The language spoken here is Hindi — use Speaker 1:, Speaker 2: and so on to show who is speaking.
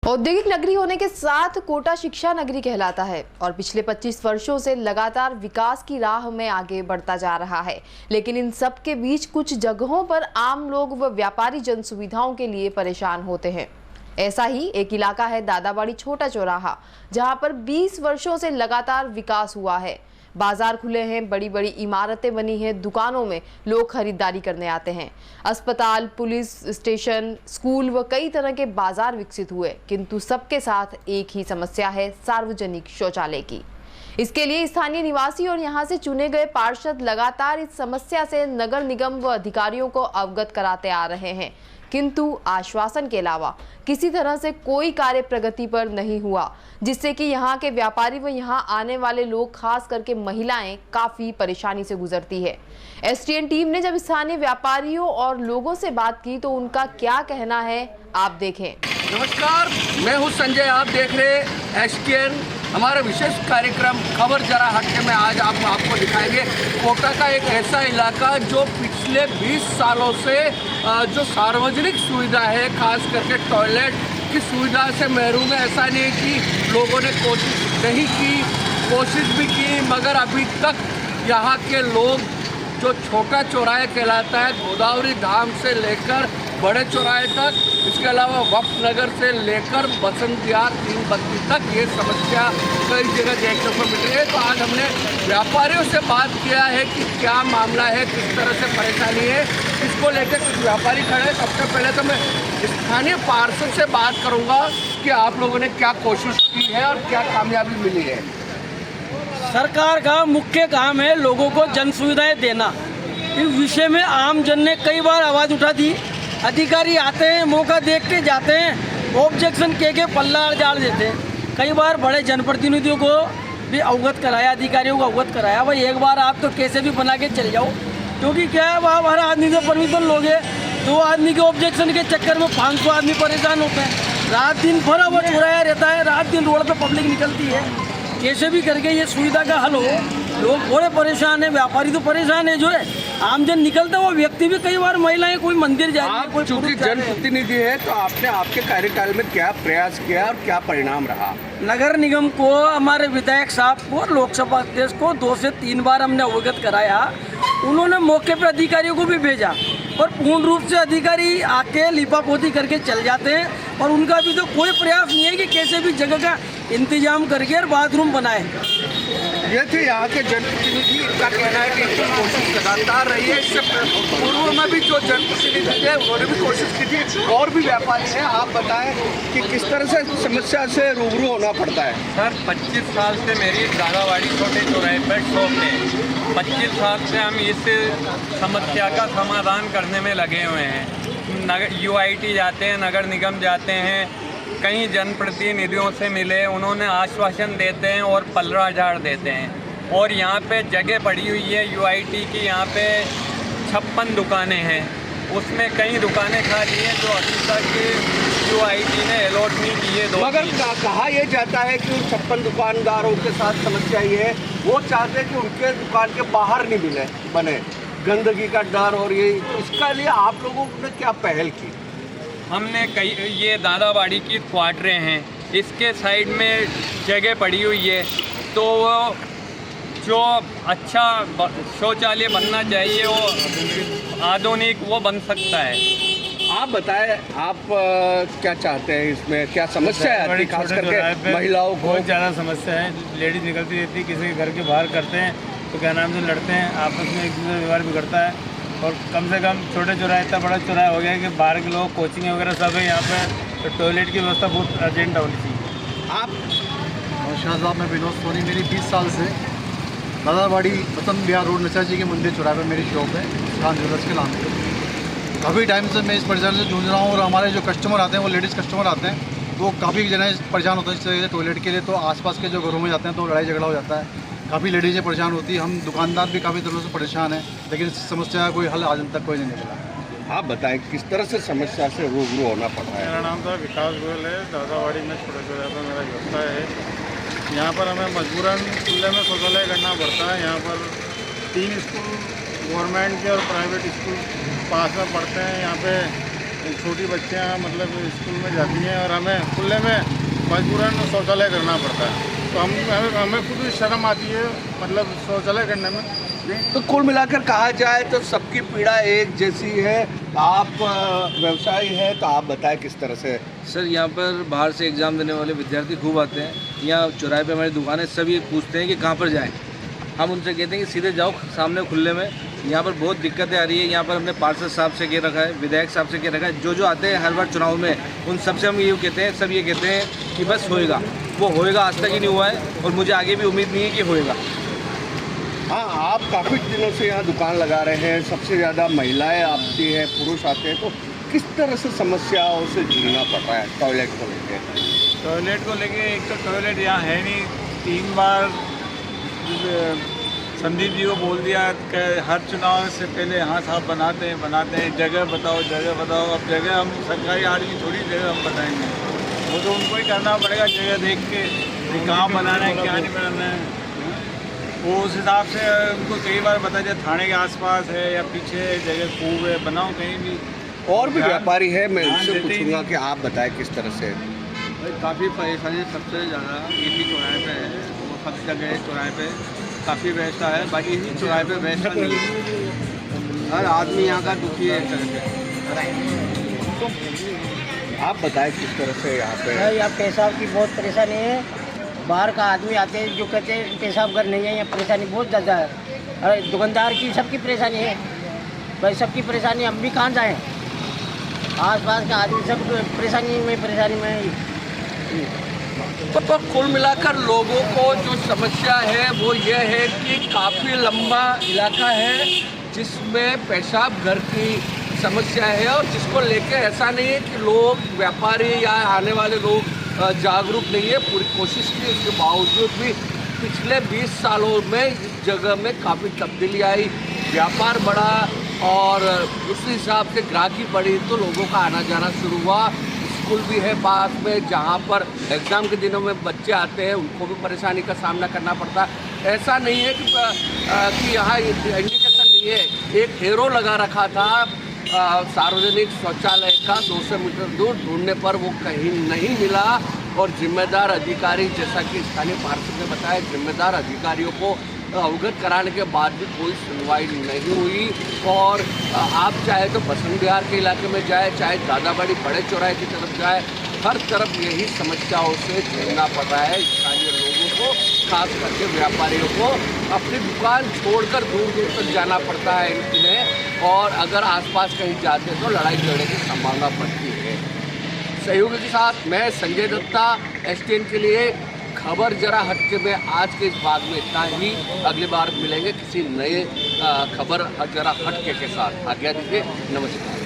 Speaker 1: औद्योगिक नगरी होने के साथ कोटा शिक्षा नगरी कहलाता है और पिछले 25 वर्षों से लगातार विकास की राह में आगे बढ़ता जा रहा है। लेकिन इन सब के बीच कुछ जगहों पर आम लोग व व्यापारी जन सुविधाओं के लिए परेशान होते हैं। ऐसा ही एक इलाका है दादाबाड़ी छोटा चौराहा, जहां पर 20 वर्षों से लगातार विकास हुआ है। बाजार खुले हैं, बड़ी बड़ी इमारतें बनी हैं, दुकानों में लोग खरीदारी करने आते हैं। अस्पताल, पुलिस स्टेशन, स्कूल व कई तरह के बाजार विकसित हुए, किंतु सबके साथ एक ही समस्या है, सार्वजनिक शौचालय की। इसके लिए स्थानीय निवासी और यहां से चुने गए पार्षद लगातार इस समस्या से नगर निगम व अधिकारियों को अवगत कराते आ रहे हैं, किंतु आश्वासन के अलावा किसी तरह से कोई कार्य प्रगति पर नहीं हुआ, जिससे कि यहाँ के व्यापारी व यहाँ आने वाले लोग, खास करके महिलाएं, काफी परेशानी से गुजरती है। एसटीएन टीम ने जब स्थानीय व्यापारियों और लोगों से बात की तो उनका क्या कहना है, आप देखें।
Speaker 2: नमस्कार, मैं हूँ संजय, आप देख रहे एसटीएन। हमारा विशेष कार्यक्रम खबर जरा हटके में आज आपको दिखाएंगे कोटा का एक ऐसा इलाका जो पिछले 20 सालों से जो सार्वजनिक सुविधा है, खास करके टॉयलेट की सुविधा से महरूम है। ऐसा नहीं है कि लोगों ने कोशिश नहीं की, कोशिश भी की, मगर अभी तक यहाँ के लोग जो छोटा चौराहा कहलाता है, गोदावरी धाम से लेकर बड़े चौराहे तक, इसके अलावा वक्त नगर से लेकर बसंत विहार 3 बत्ती तक ये समस्या कई जगह देखने को मिल रही है। तो आज हमने व्यापारियों से बात किया है कि क्या मामला है, किस तरह से परेशानी है, इसको लेकर कुछ व्यापारी खड़े हैं। सबसे पहले तो मैं स्थानीय पार्षद से बात करूँगा कि आप लोगों ने क्या कोशिश की है और क्या कामयाबी मिली है।
Speaker 3: सरकार का मुख्य काम है लोगों को जन सुविधाएं देना। इस विषय में आम जन ने कई बार आवाज़ उठा दी। अधिकारी आते हैं, मौका देख के जाते हैं, ऑब्जेक्शन के पल्ला झाड़ देते हैं। कई बार बड़े जनप्रतिनिधियों को भी अवगत कराया, अधिकारियों को अवगत कराया, भाई एक बार आप तो कैसे भी बना के चले जाओ, क्योंकि क्या है, वहाँ हर आदमी से परमिशन लोगे, 2 आदमी के ऑब्जेक्शन के चक्कर में 500 आदमी परेशान होते हैं। रात दिन भरा वो चुराया रहता है, रात दिन रोड पर पब्लिक निकलती है। कैसे भी करके ये सुविधा का हल हो। लोग बड़े परेशान है, व्यापारी तो परेशान है, जो है आमजन निकलता है वो व्यक्ति भी, कई बार महिलाएं कोई मंदिर जा रही है, कोई
Speaker 2: चूंकि जनप्रतिनिधि है, तो आपने आपके कार्यकाल में क्या प्रयास किया और क्या परिणाम रहा?
Speaker 3: नगर निगम को, हमारे विधायक साहब को, लोकसभा अध्यक्ष को 2 से 3 बार हमने अवगत कराया। उन्होंने मौके पर अधिकारियों को भी भेजा और पूर्ण रूप से अधिकारी आके लिपापोती करके चल जाते हैं और उनका भी तो कोई प्रयास नहीं है कि कैसे भी जगह का इंतजाम करके और बाथरूम बनाए।
Speaker 2: ये थे यहाँ के जनप्रतिनिधि का कहना है कि इनकी कोशिश लगातार रही है। इससे पूर्व में भी जो जनप्रतिनिधि थे उन्होंने भी कोशिश की थी, और भी व्यापारी हैं। आप बताएं कि किस तरह से समस्या से रूबरू होना पड़ता है।
Speaker 4: सर 25 साल से मेरी दादाबाड़ी छोटे चौराहे पर शॉप है। 25 साल से हम इस समस्या का समाधान करने में लगे हुए हैं। UIT जाते हैं, नगर निगम जाते हैं, कई जनप्रतिनिधियों से मिले, उन्होंने आश्वासन देते हैं और पलड़ा झाड़ देते हैं। और यहाँ पे जगह पड़ी हुई है UIT की, यहाँ पे 56 दुकानें हैं, उसमें कई दुकानें खाली हैं जो अभी तक UIT ने अलॉट नहीं की है।
Speaker 2: मगर कहा यह जाता है कि उन 56 दुकानदारों के साथ समस्या ये है, वो चाहते हैं कि उनके दुकान के बाहर नहीं मिले बने, गंदगी का डर। और ये इसका लिए आप लोगों ने क्या पहल की?
Speaker 4: हमने कई, ये दादाबाड़ी की क्वार्टरें हैं, इसके साइड में जगह पड़ी हुई है, तो जो अच्छा शौचालय बनना चाहिए वो आधुनिक वो बन सकता है।
Speaker 2: आप बताएं, आप क्या चाहते हैं, इसमें क्या समस्या है? खास करके महिलाओं को
Speaker 5: बहुत ज़्यादा समस्या है। लेडीज निकलती रहती है, किसी के घर के बाहर करते हैं तो क्या नाम से लड़ते हैं, आपस में एक दूसरे का व्यवहार बिगड़ता है। और कम से कम छोटे चौराहे, इतना बड़ा चौराहा हो गया है कि बाहर के लोग, कोचिंग वगैरह सब है यहाँ पे, तो टॉयलेट की व्यवस्था बहुत अर्जेंट होनी चाहिए।
Speaker 2: आप?
Speaker 6: नमस्कार साहब, मैं विनोद सोनी, मेरी 20 साल से दादाबाड़ी बसंत विहार रोड नचा जी के मंदिर चौराहे पर मेरी शॉप है, खान ज्वेलर्स के नाम पे। काफ़ी टाइम से मैं इस परेशानी से जूझ रहा हूँ और हमारे जो कस्टमर आते हैं, वो लेडीज़ कस्टमर आते हैं, वो काफ़ी जने परेशान होते हैं इस तरह से टॉयलेट के लिए। तो आसपास के जो घरों में जाते हैं तो लड़ाई झगड़ा हो जाता है, काफ़ी लेडीज़ें परेशान होती है। हम दुकानदार भी काफ़ी दिनों से परेशान हैं, लेकिन इस समस्या का कोई हल आज तक कोई नहीं निकला।
Speaker 2: आप बताएं किस तरह से समस्या से रूबरू होना पड़ रहा है?
Speaker 5: मेरा नाम तो विकास गोयल है, दादाबाड़ी में छोटे चौराहे पर मेरा व्यवसाय है। यहाँ पर हमें मजबूरन खुले में शौचालय करना पड़ता है। यहाँ पर 3 स्कूल गवर्नमेंट के और प्राइवेट स्कूल पास में पढ़ते हैं। यहाँ पे छोटी बच्चियाँ मतलब स्कूल में जाती हैं और हमें खुले में मजबूरन शौचालय करना पड़ता है, तो हमें खुद शर्म आती है मतलब शौचालय करने में।
Speaker 2: तो कुल मिलाकर कहा जाए तो सबकी पीड़ा एक जैसी है। आप व्यवसायी हैं तो आप बताएं किस तरह से।
Speaker 7: सर यहाँ पर बाहर से एग्ज़ाम देने वाले विद्यार्थी खूब आते हैं। यहाँ चौराहे पे हमारी दुकान है, सब ये पूछते हैं कि कहाँ पर जाएं। हम उनसे कहते हैं कि सीधे जाओ सामने खुले में। यहाँ पर बहुत दिक्कतें आ रही है। यहाँ पर हमने पार्षद साहब से कह रखा है, विधायक साहब से कह रखा है, जो आते हैं हर बार चुनाव में, उन सबसे हम ये कहते हैं, सब ये कहते हैं कि बस होएगा। वो होएगा आज तक ही नहीं हुआ है और मुझे आगे भी उम्मीद नहीं है कि होएगा।
Speaker 2: हाँ, आप काफ़ी दिनों से यहाँ दुकान लगा रहे हैं, सबसे ज़्यादा महिलाएं आती हैं, पुरुष आते हैं, तो किस तरह से समस्याओं से जूझना पड़ रहा है टॉयलेट को लेकर?
Speaker 5: टॉयलेट को लेके एक तो टॉयलेट यहाँ है नहीं, 3 बार संदीप जी को बोल दिया कि हर चुनाव से पहले यहाँ साहब बनाते हैं, जगह बताओ। अब जगह हम सरकारी आदमी थोड़ी जगह हम बताएंगे, वो तो उनको ही करना पड़ेगा जगह देख के कहाँ बनाना है क्या नहीं बनाना है। वो उस हिसाब से उनको कई बार बता दिया थाने के आसपास है या पीछे जगह खूब है, बनाओ कहीं भी।
Speaker 2: और भी व्यापारी है, मैं उनसे पूछूंगा कि आप बताएं किस तरह से।
Speaker 7: काफ़ी परेशानी सबसे ज़्यादा इसी चौराहे पे है। वो सब जगह चौराहे पे काफ़ी व्यवस्था है, बाकी इसी चौराहे पे व्यवस्था नहीं है। हर आदमी यहाँ का दुखी है एक तरह से।
Speaker 2: आप बताएं किस तरह से यहाँ पे।
Speaker 8: यहाँ पेशाब की बहुत परेशानी है। बाहर का आदमी आते हैं जो कहते हैं पेशाब घर नहीं है, यहाँ परेशानी बहुत ज़्यादा है। अरे दुकानदार की सबकी परेशानी है भाई, सबकी परेशानी, हम भी कहाँ जाएँ। आसपास का आदमी सब परेशानी में
Speaker 2: तो कुल मिलाकर लोगों को जो समस्या है वो ये है कि काफ़ी लंबा इलाका है जिसमें पेशाब घर की समस्या है, और जिसको लेके ऐसा नहीं है कि लोग व्यापारी या आने वाले लोग जागरूक नहीं है। पूरी कोशिश की, उसके बावजूद भी पिछले 20 सालों में इस जगह में काफ़ी तब्दीली आई, व्यापार बढ़ा और उस हिसाब से ग्राहकी बढ़ी, तो लोगों का आना जाना शुरू हुआ। स्कूल भी है पास में जहाँ पर एग्ज़ाम के दिनों में बच्चे आते हैं, उनको भी परेशानी का सामना करना पड़ता है। ऐसा नहीं है कि यहाँ इंडिकेशन नहीं है। एक एरो लगा रखा था सार्वजनिक शौचालय का 200 मीटर दूर, ढूंढने पर वो कहीं नहीं मिला, और जिम्मेदार अधिकारी, जैसा कि स्थानीय पार्षद ने बताया, जिम्मेदार अधिकारियों को अवगत कराने के बाद भी कोई सुनवाई नहीं हुई। और आप चाहे तो बसंत विहार के इलाके में जाए, चाहे दादाबाड़ी बड़े चौराहे की तरफ जाए, हर तरफ यही समस्याओं से झेलना पड़ रहा है स्थानीय लोगों को, खास करके व्यापारियों को। अपनी दुकान छोड़कर दूर दूर तक जाना पड़ता है इन्हें, और अगर आसपास कहीं जाते हैं तो लड़ाई झगड़े की संभावना बढ़ती है। सहयोगी के साथ मैं संजय दत्ता, STN के लिए खबर जरा हटके में आज के इस भाग में इतना ही। अगली बार मिलेंगे किसी नए खबर जरा हटके के साथ। आज्ञा दीजिए, नमस्कार।